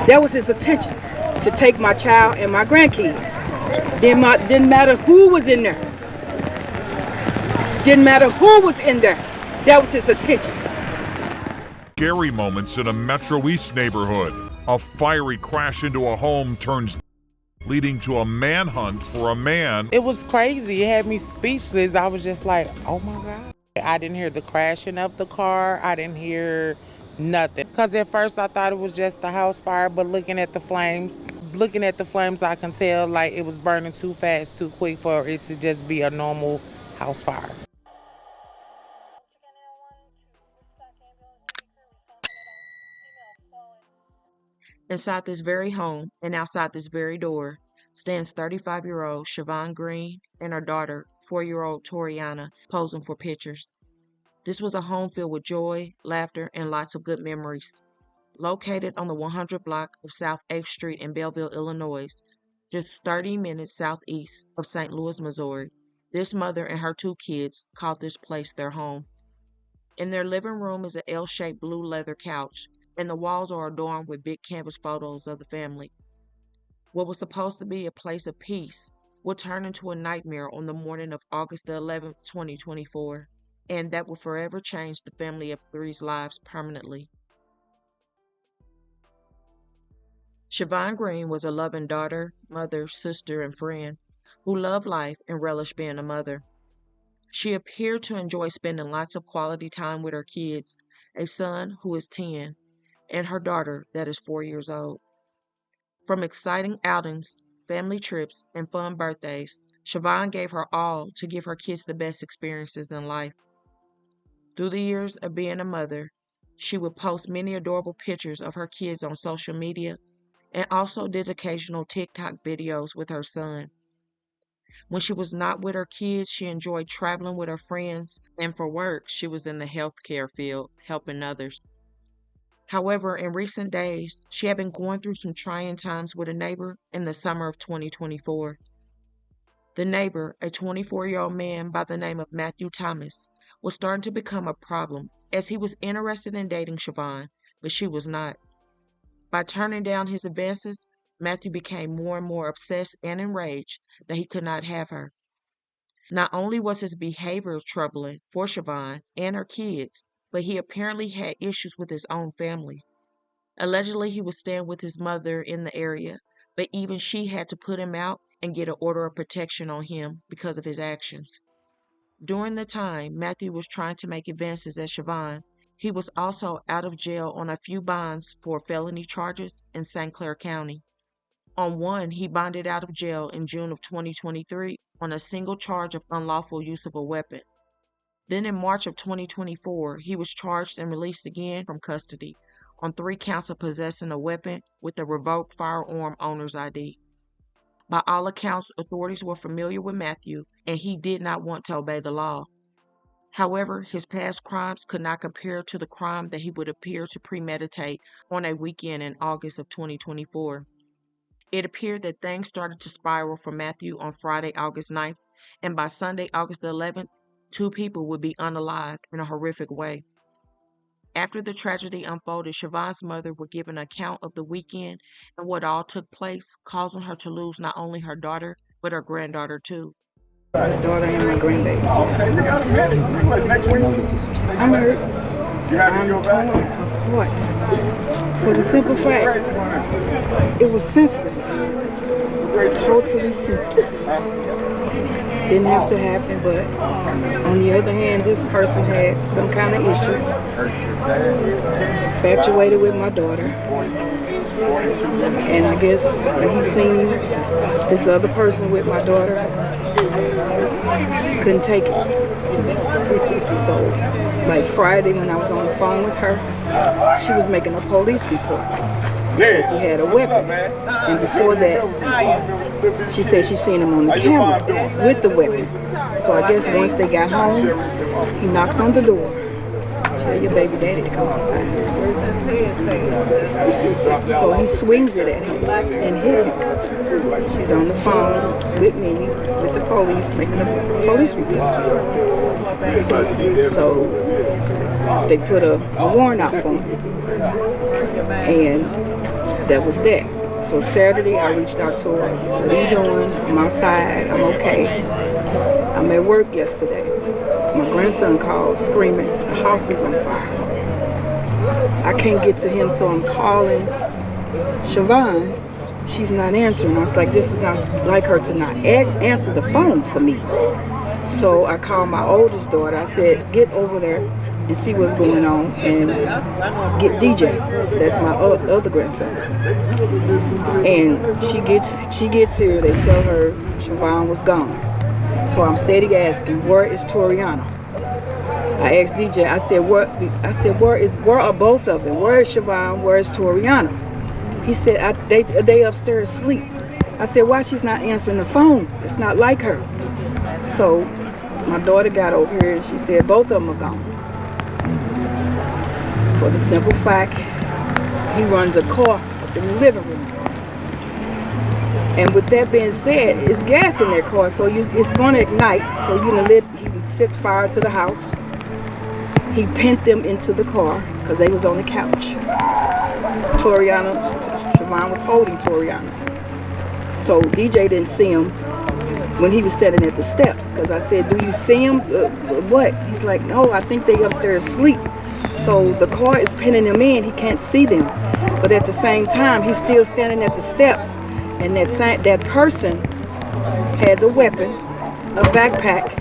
That was his intentions, to take my child and my grandkids. Didn't matter who was in there. Didn't matter who was in there. That was his intentions. Scary moments in a Metro East neighborhood. A fiery crash into a home turns, leading to a manhunt for a man. It was crazy. It had me speechless. I was just like, oh my God. I didn't hear the crashing of the car. I didn't hear nothing. Because at first I thought it was just a house fire, but looking at the flames, I can tell like it was burning too fast, too quick for it to just be a normal house fire. Inside this very home and outside this very door stands 35-year-old Shavonne Green and her daughter, 4-year-old Torianna, posing for pictures. This was a home filled with joy, laughter, and lots of good memories. Located on the 100 block of South 8th Street in Belleville, Illinois, just 30 minutes southeast of St. Louis, Missouri, this mother and her 2 kids called this place their home. In their living room is an L-shaped blue leather couch, and the walls are adorned with big canvas photos of the family. What was supposed to be a place of peace would turn into a nightmare on the morning of August the 11th, 2024, and that will forever change the family of 3's lives permanently. Shavonne Green was a loving daughter, mother, sister, and friend who loved life and relished being a mother. She appeared to enjoy spending lots of quality time with her kids, a son who is 10, and her daughter that is 4 years old. From exciting outings, family trips, and fun birthdays, Shavonne gave her all to give her kids the best experiences in life. Through the years of being a mother, she would post many adorable pictures of her kids on social media and also did occasional TikTok videos with her son. When she was not with her kids, she enjoyed traveling with her friends, and for work, she was in the healthcare field, helping others. However, in recent days, she had been going through some trying times with a neighbor in the summer of 2024. The neighbor, a 24-year-old man by the name of Matthew Thomas, was starting to become a problem as he was interested in dating Shavonne, but she was not. By turning down his advances, Matthew became more and more obsessed and enraged that he could not have her. Not only was his behavior troubling for Shavonne and her kids, but he apparently had issues with his own family. Allegedly, he was staying with his mother in the area, but even she had to put him out and get an order of protection on him because of his actions. During the time Matthew was trying to make advances at Shavonne, he was also out of jail on a few bonds for felony charges in St. Clair County. On one, he bonded out of jail in June of 2023 on a single charge of unlawful use of a weapon. Then in March of 2024, he was charged and released again from custody on 3 counts of possessing a weapon with a revoked firearm owner's ID. By all accounts, authorities were familiar with Matthew, and he did not want to obey the law. However, his past crimes could not compare to the crime that he would appear to premeditate on a weekend in August of 2024. It appeared that things started to spiral for Matthew on Friday, August 9th, and by Sunday, August 11th, 2 people would be unalived in a horrific way. After the tragedy unfolded, Shavonne's mother would give an account of the weekend and what all took place, causing her to lose not only her daughter, but her granddaughter too. My daughter and my grandbaby. I'm hurt. I'm torn apart. For the simple fact, it was senseless. Totally senseless. Didn't have to happen, but on the other hand, this person had some kind of issues. Infatuated with my daughter. And I guess when he seen this other person with my daughter, couldn't take it. So, like Friday when I was on the phone with her, she was making a police report because he had a weapon. And before that, she said she seen him on the camera with the weapon. So I guess once they got home, he knocks on the door. Tell your baby daddy to come outside. So he swings it at him and hit him. She's on the phone with me, with the police, making a police report. So they put a warrant out for him. And that was that. So Saturday, I reached out to her. What are you doing? I'm outside. I'm okay. I'm at work yesterday. My grandson called screaming, the house is on fire. I can't get to him, so I'm calling Siobhan. She's not answering. I was like, this is not like her to not answer the phone for me. So I called my oldest daughter. I said, get over there and see what's going on and get DJ. That's my other grandson. And she gets here. They tell her Siobhan was gone. So I'm steady asking, where is Torianna? I asked DJ. I said, where are both of them? Where is Siobhan? Where is Torianna? He said, they upstairs asleep. I said, why she's not answering the phone? It's not like her. So my daughter got over here and she said both of them are gone. For the simple fact, he runs a car up in the living room. And with that being said, it's gas in that car, so it's going to ignite. So he set fire to the house. He pinned them into the car because they was on the couch. Siobhan was holding Torianna. So DJ didn't see him when he was standing at the steps, because I said, do you see him? What? He's like, no, I think they upstairs asleep. So the car is pinning him in. He can't see them. But at the same time, he's still standing at the steps, and that person has a weapon, a backpack,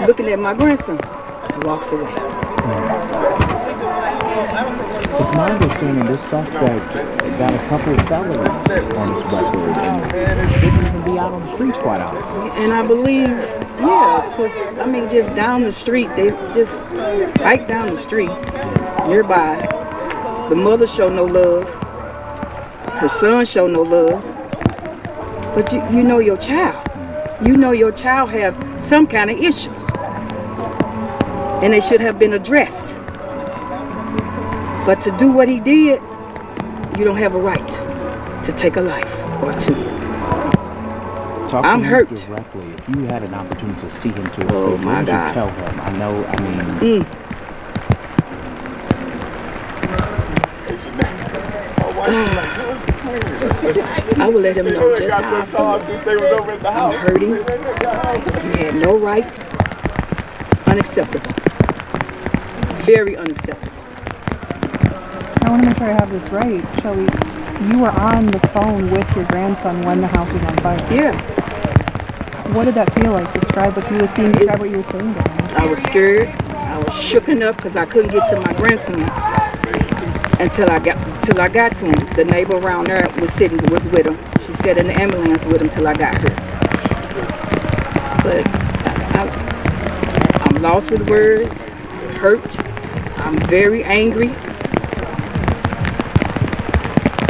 looking at my grandson, and walks away. It's my understanding this suspect got a couple of felonies on his record and didn't even be out on the streets, quite honestly. And I believe, yeah, because, I mean, just down the street, they just right down the street, nearby, the mother showed no love, her son showed no love, but you know your child. You know your child has some kind of issues, and they should have been addressed. But to do what he did, you don't have a right to take a life or two. I'm hurt. Directly, if you had an opportunity to see him to his face, my what would you God. tell him? I will let him know just how I feel. I'm hurting. You had no right. Unacceptable. Very unacceptable. I want to make sure I have this right, Shelly. You were on the phone with your grandson when the house was on fire. Yeah. What did that feel like? Describe what you were seeing. Describe what you were saying to him. I was scared. I was shooken up because I couldn't get to my grandson until I got to him. The neighbor around there was with him. She sat in the ambulance with him till I got here. But I'm lost with words, hurt. I'm very angry.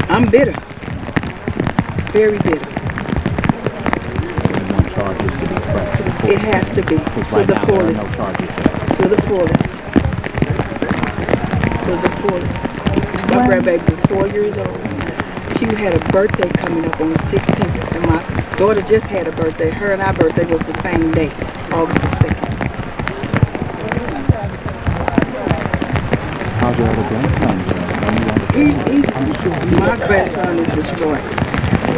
I'm bitter. Very bitter. Charges to be pressed to the fullest. It has to be. To the fullest. No charges yet. To the fullest. To the fullest. My grandbaby was 4 years old. She had a birthday coming up on the 16th. And my daughter just had a birthday. Her and our birthday was the same day, August the 2nd. How's your other grandson doing? My grandson is destroyed.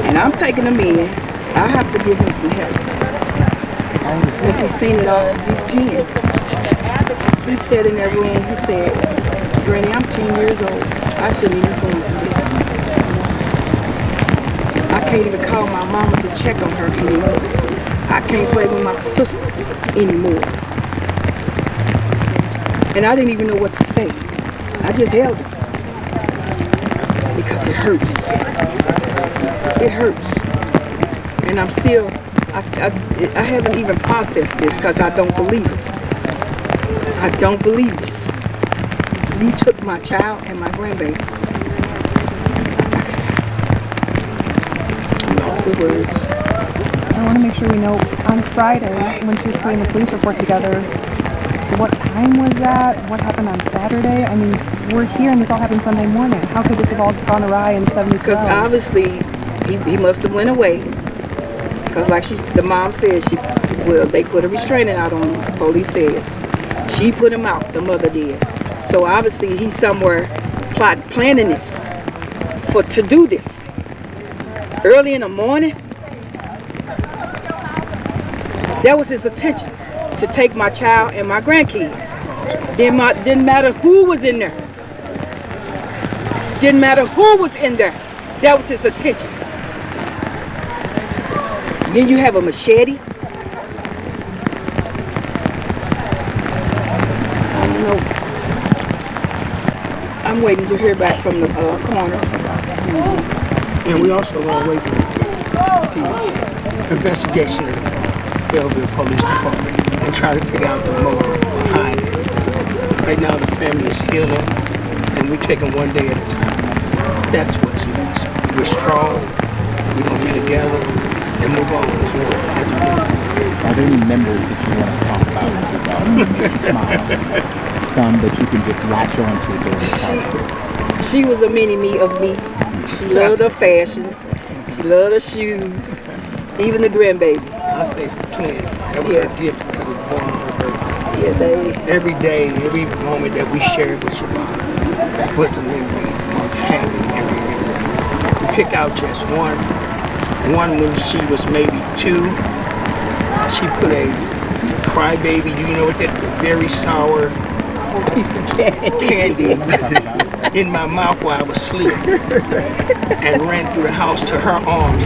And I'm taking him in. I have to give him some help. Because he's seen it all. He's 10. He sat in that room. He says, Granny, I'm 10 years old. I shouldn't even be going through this. I can't even call my mama to check on her anymore. I can't play with my sister anymore. And I didn't even know what to say. I just held him. Because it hurts. It hurts. And I'm still, I haven't even processed this because I don't believe it. I don't believe this. You took my child and my grandbaby. I'm lost for words. I want to make sure we know, on Friday, when she was putting the police report together, what time was that? What happened on Saturday? I mean, we're here and this all happened Sunday morning. How could this have all gone awry in 72 Because hours? obviously, he must have went away. Because like the mom said, they put a restraining out on him, police says. She put him out, the mother did. So obviously, he's somewhere planning this to do this early in the morning. That was his intentions, to take my child and my grandkids. Didn't matter who was in there. Didn't matter who was in there. That was his intentions. Then you have a machete. I don't know. I'm waiting to hear back from the coroners. And we also are waiting the investigation of the Belleville Police Department and try to figure out the motive behind it. Right now the family is healing and we're taking one day at a time. That's what's next. We're strong, we're going to be together and move on as well as a group. Are there any memories that you want to talk about with your daughter that make you smile? Some that you can just latch on to during the talk? She was a mini-me of me. She loved her fashions. She loved her shoes. Even the grandbaby. I say the twin. That was her gift that was born on her birthday. Yeah, Every day, every moment that we shared with Siobhan was a memory of having every memory. To pick out just one when she was maybe 2, she put a crybaby, do you know what that is? A very sour piece of candy in my mouth while I was asleep and ran through the house to her arms.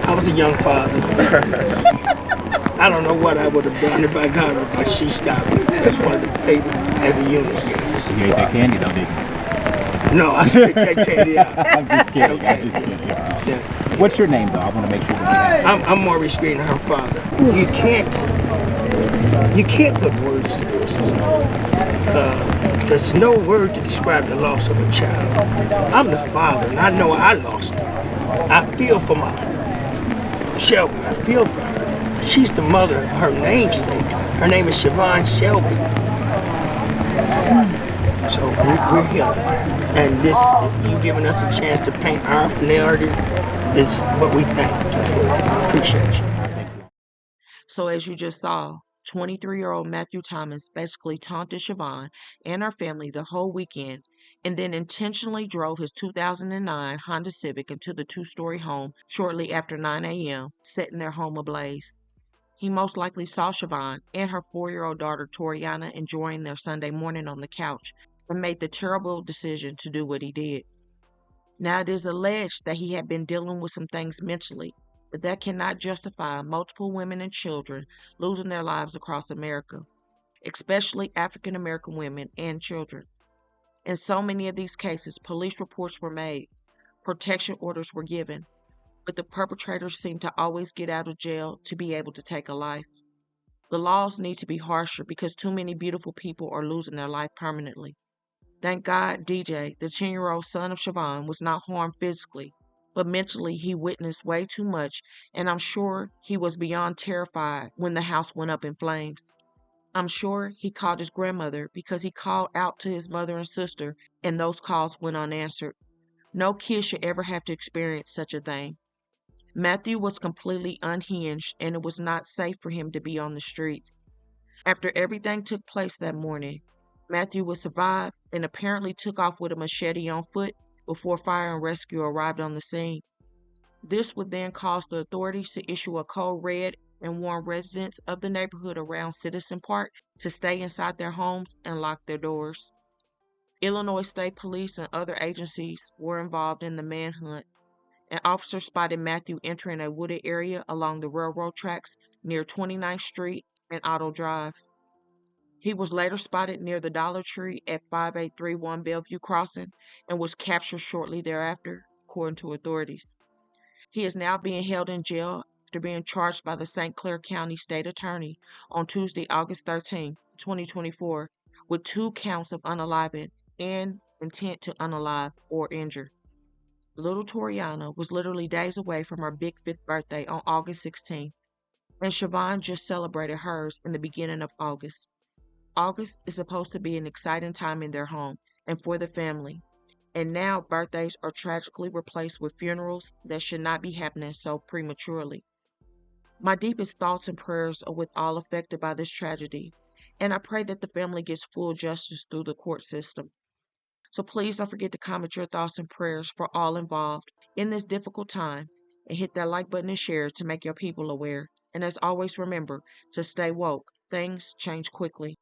I was a young father. I don't know what I would have done if I got her, but she stopped me. That's one of the table as a unit, yes. You ate that candy though, didn't you? No, I spit that candy out. I'm just kidding. Okay. I'm just kidding. Yeah. What's your name though? I want to make sure that I'm Maurice Green, her father. You can't put words to this. There's no word to describe the loss of a child. I'm the father, and I know I lost her. I feel for my Shelby. I feel for her. She's the mother of her namesake. Her name is Siobhan Shelby. So we're healing. And this, you giving us a chance to paint our narrative is what we thank you for. Appreciate you. So as you just saw, 23-year-old Matthew Thomas basically taunted Siobhan and her family the whole weekend and then intentionally drove his 2009 Honda Civic into the 2-story home shortly after 9 a.m., setting their home ablaze. He most likely saw Siobhan and her 4-year-old daughter Torianna enjoying their Sunday morning on the couch and made the terrible decision to do what he did. Now it is alleged that he had been dealing with some things mentally, but that cannot justify multiple women and children losing their lives across America, especially African American women and children. In so many of these cases, police reports were made, protection orders were given, but the perpetrators seem to always get out of jail to be able to take a life. The laws need to be harsher because too many beautiful people are losing their life permanently. Thank God DJ, the 10-year-old son of Siobhan, was not harmed physically, but mentally he witnessed way too much, and I'm sure he was beyond terrified when the house went up in flames. I'm sure he called his grandmother because he called out to his mother and sister, and those calls went unanswered. No kid should ever have to experience such a thing. Matthew was completely unhinged, and it was not safe for him to be on the streets. After everything took place that morning, Matthew was survived and apparently took off with a machete on foot before fire and rescue arrived on the scene. This would then cause the authorities to issue a code red and warn residents of the neighborhood around Citizen Park to stay inside their homes and lock their doors. Illinois State Police and other agencies were involved in the manhunt. An officer spotted Matthew entering a wooded area along the railroad tracks near 29th Street and Otto Drive. He was later spotted near the Dollar Tree at 5831 Bellevue Crossing and was captured shortly thereafter, according to authorities. He is now being held in jail after being charged by the St. Clair County State Attorney on Tuesday, August 13, 2024, with 2 counts of unaliving and intent to unalive or injure. Little Torianna was literally days away from her big 5th birthday on August 16th, and Siobhan just celebrated hers in the beginning of August. August is supposed to be an exciting time in their home and for the family, and now birthdays are tragically replaced with funerals that should not be happening so prematurely. My deepest thoughts and prayers are with all affected by this tragedy, and I pray that the family gets full justice through the court system. So please don't forget to comment your thoughts and prayers for all involved in this difficult time, and hit that like button and share to make your people aware. And as always, remember to stay woke. Things change quickly.